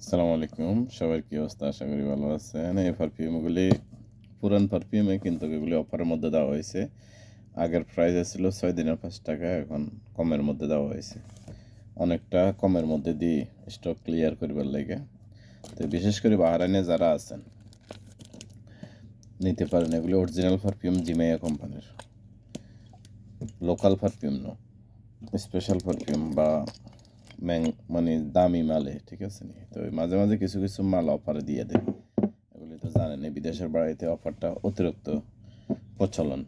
আসসালামু আলাইকুম, সবার কি অবস্থা? আশা করি ভালো আছেন। এই পারফিউমগুলি পুরান পারফিউমে, কিন্তু এগুলি অফারের মধ্যে দেওয়া হয়েছে। আগের প্রাইস ছিল 6 দিনের 5 টাকা, এখন কমের মধ্যে দেওয়া হয়েছে। অনেকটা কমের মধ্যে দিয়ে স্টক ক্লিয়ার করবার লাগে। তো বিশেষ করে বাহরাইনে যারা আছেন নিতে পারেন। এগুলি অরিজিনাল পারফিউম, জিমাইয়া কোম্পানির local perfume no, special perfume বা মানে দামি মালে, ঠিক আছে নি? তো মাঝে মাঝে কিছু কিছু মাল অফারে দিয়ে দেয়। এগুলি তো জানেন, বিদেশের বাড়িতে অফারটা অতিরিক্ত প্রচলন,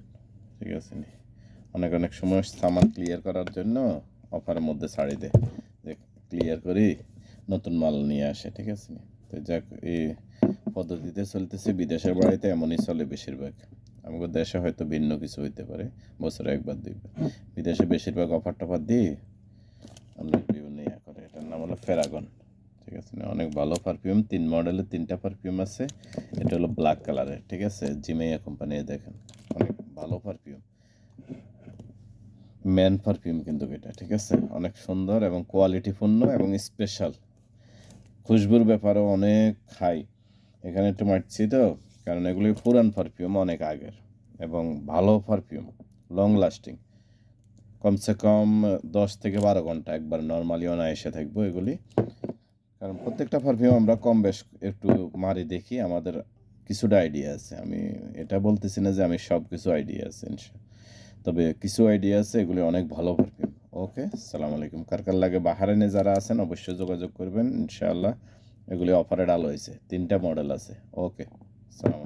ঠিক আছে নি? অনেক অনেক সময় সামান ক্লিয়ার করার জন্য অফারের মধ্যে ছাড়ি দেয়, যে ক্লিয়ার করি, নতুন মাল নিয়ে আসে, ঠিক আছে নি? তো যাক, এই পদ্ধতিতে চলতেছে। বিদেশের বাড়িতে এমনই চলে বেশিরভাগ। আমাদের দেশে হয়তো ভিন্ন কিছু হইতে পারে, বছরে একবার দুইবার। বিদেশে বেশিরভাগ অফার টফার দিয়ে অনেক বিভিন্ন ইয়া করে। এটার নাম হলো ফেরাগন, ঠিক আছে না? অনেক ভালো পারফিউম। 3 মডেলের 3টা পারফিউম আছে। এটা হলো ব্ল্যাক কালারের, ঠিক আছে? জিমেইয়া কোম্পানি, দেখেন অনেক ভালো পারফিউম, ম্যান পারফিউম কিন্তু এটা, ঠিক আছে? অনেক সুন্দর এবং কোয়ালিটিপূর্ণ এবং স্পেশাল। খুশবুর ব্যাপারেও অনেক হাই। এখানে একটু মারছি তো, কারণ এগুলি পুরান পারফিউম, অনেক আগের এবং ভালো পারফিউম, লং লাস্টিং। কমসে কম 10 থেকে 12 ঘন্টা একবার নর্মালি অনায়াসে থাকবো এগুলি। কারণ প্রত্যেকটা পারফিউম আমরা কম বেশ একটু মারি দেখি, আমাদের কিছুটা আইডিয়া আছে। আমি এটা বলতেছি না যে আমি সব কিছু আইডিয়া আছে, তবে কিছু আইডিয়া আছে। এগুলি অনেক ভালো পারফিউম। ওকে, সালাম আলাইকুম। কার কার লাগে বাহারাইনে যারা আছেন অবশ্যই যোগাযোগ করবেন ইনশাআল্লাহ। এগুলি অফারে ডাল হয়েছে, 3টা মডেল আছে। ওকে, সালাম।